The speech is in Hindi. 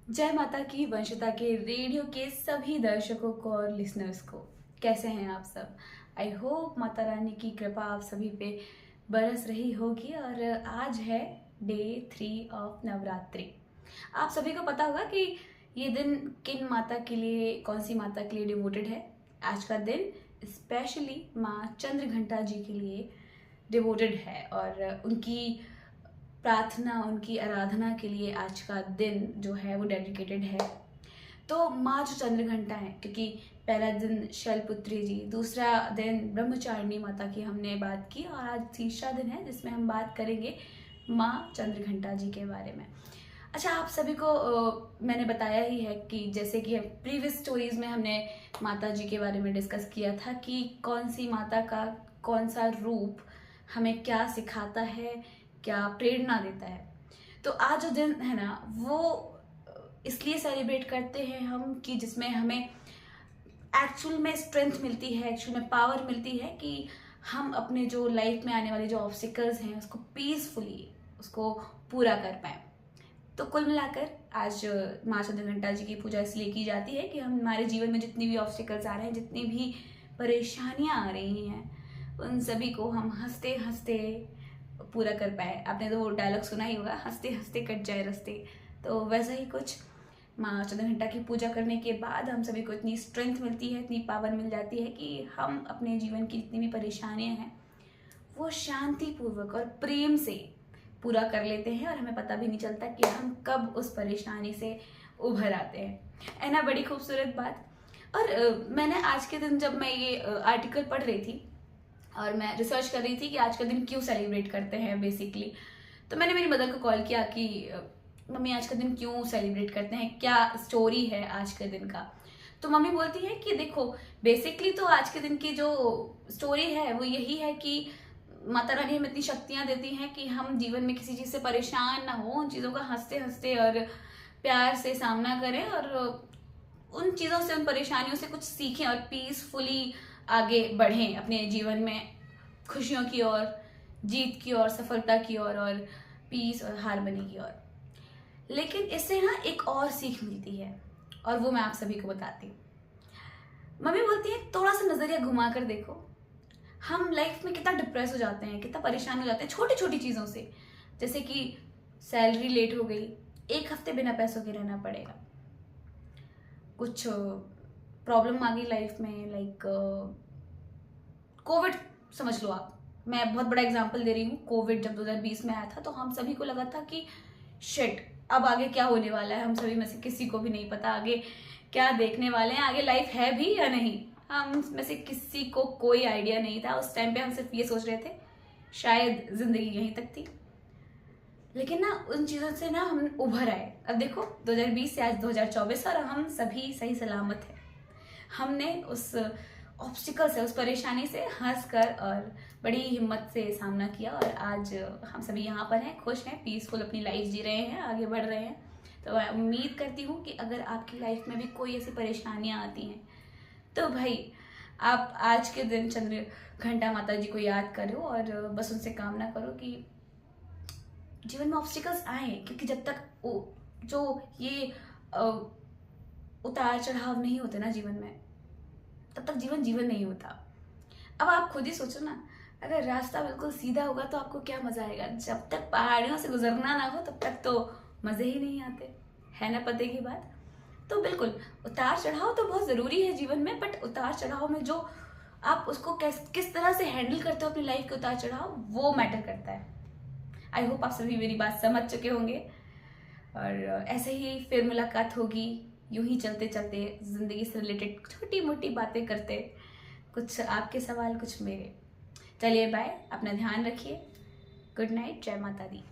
जय माता की वंशता के रेडियो के सभी दर्शकों को और लिसनर्स को कैसे हैं आप सब। आई होप माता रानी की कृपा आप सभी पे बरस रही होगी। और आज है डे 3 ऑफ नवरात्रि। आप सभी को पता होगा कि ये दिन किन माता के लिए, कौन सी माता के लिए डिवोटेड है। आज का दिन स्पेशली माँ चंद्रघंटा जी के लिए डिवोटेड है और उनकी प्रार्थना, उनकी आराधना के लिए आज का दिन जो है वो डेडिकेटेड है। तो माँ जो चंद्रघंटा है, क्योंकि पहला दिन शैलपुत्री जी, दूसरा दिन ब्रह्मचारिणी माता की हमने बात की और आज तीसरा दिन है जिसमें हम बात करेंगे माँ चंद्रघंटा जी के बारे में। अच्छा, आप सभी को मैंने बताया ही है कि जैसे कि प्रीवियस स्टोरीज में हमने माता जी के बारे में डिस्कस किया था कि कौन सी माता का कौन सा रूप हमें क्या सिखाता है, क्या प्रेरणा देता है। तो आज जो दिन है ना वो इसलिए सेलिब्रेट करते हैं हम कि जिसमें हमें एक्चुअल में स्ट्रेंथ मिलती है, एक्चुअल में पावर मिलती है कि हम अपने जो लाइफ में आने वाले जो ऑब्स्टिकल्स हैं उसको पीसफुली उसको पूरा कर पाए। तो कुल मिलाकर आज माँ चंद्रघंटा जी की पूजा इसलिए की जाती है कि हम हमारे जीवन में जितनी भी ऑब्स्टिकल्स आ रहे हैं, जितनी भी परेशानियां आ रही हैं, उन सभी को हम हंसते हंसते पूरा कर पाए। आपने तो वो डायलॉग सुना ही होगा, हंसते हंसते कट जाए रास्ते। तो वैसा ही कुछ माँ चंद्रघंटा की पूजा करने के बाद हम सभी को इतनी स्ट्रेंथ मिलती है, इतनी पावर मिल जाती है कि हम अपने जीवन की जितनी भी परेशानियां हैं वो शांतिपूर्वक और प्रेम से पूरा कर लेते हैं और हमें पता भी नहीं चलता कि हम कब उस परेशानी से उभर आते हैं। है ना, बड़ी खूबसूरत बात। और मैंने आज के दिन जब मैं ये आर्टिकल पढ़ रही थी और मैं रिसर्च कर रही थी कि आज का दिन क्यों सेलिब्रेट करते हैं बेसिकली, तो मैंने मेरी मदर को कॉल किया कि मम्मी आज का दिन क्यों सेलिब्रेट करते हैं, क्या स्टोरी है आज के दिन का। तो मम्मी बोलती है कि देखो, बेसिकली तो आज के दिन की जो स्टोरी है वो यही है कि माता रानी हमें इतनी शक्तियां देती हैं कि हम जीवन में किसी चीज से परेशान ना हो, उन चीजों का हंसते हंसते और प्यार से सामना करें और उन चीजों से, उन परेशानियों से कुछ सीखें और पीसफुली आगे बढ़ें अपने जीवन में, खुशियों की ओर, जीत की ओर, सफलता की ओर और पीस और हार्मनी की ओर। लेकिन इससे ना एक और सीख मिलती है और वो मैं आप सभी को बताती हूँ। मम्मी बोलती है थोड़ा सा नजरिया घुमा कर देखो, हम लाइफ में कितना डिप्रेस हो जाते हैं, कितना परेशान हो जाते हैं छोटी छोटी चीजों से। जैसे कि सैलरी लेट हो गई, एक हफ्ते बिना पैसों के रहना पड़ेगा, कुछ प्रॉब्लम आ गई लाइफ में, लाइक कोविड समझ लो आप। मैं बहुत बड़ा एग्जांपल दे रही हूँ। कोविड जब 2020 में आया था तो हम सभी को लगा था कि शिट, अब आगे क्या होने वाला है, हम सभी में से किसी को भी नहीं पता आगे क्या देखने वाले हैं, आगे लाइफ है भी या नहीं। हम में से किसी को कोई आइडिया नहीं था। उस टाइम पे हम सिर्फ ये सोच रहे थे शायद जिंदगी यहीं तक थी। लेकिन ना उन चीजों से ना हम उभर आए। अब देखो 2020 से आज 2024 और हम सभी सही सलामत है। हमने उस ऑब्स्टिकल से, उस परेशानी से हंस कर और बड़ी हिम्मत से सामना किया और आज हम सभी यहाँ पर हैं, खुश हैं, पीसफुल अपनी लाइफ जी रहे हैं, आगे बढ़ रहे हैं। तो मैं उम्मीद करती हूँ कि अगर आपकी लाइफ में भी कोई ऐसी परेशानियाँ आती हैं तो भाई आप आज के दिन चंद्रघंटा माता जी को याद करो और बस उनसे कामना करो कि जीवन में ऑब्स्टिकल्स आए, क्योंकि जब तक जो ये उतार चढ़ाव नहीं होते ना जीवन में, तब तक जीवन जीवन नहीं होता। अब आप खुद ही सोचो ना, अगर रास्ता बिल्कुल सीधा होगा तो आपको क्या मजा आएगा। जब तक पहाड़ियों से गुजरना ना हो तब तक तो मजे ही नहीं आते, है ना पते की बात। तो बिल्कुल उतार चढ़ाव तो बहुत जरूरी है जीवन में, बट उतार चढ़ाव में जो आप उसको किस तरह से हैंडल करते हो अपनी लाइफ के उतार चढ़ाव, वो मैटर करता है। आई होप आप सभी मेरी बात समझ चुके होंगे और ऐसे ही फिर मुलाकात होगी, यूं ही चलते चलते जिंदगी से रिलेटेड छोटी मोटी बातें करते, कुछ आपके सवाल कुछ मेरे। चलिए बाय, अपना ध्यान रखिए, गुड नाइट, जय माता दी।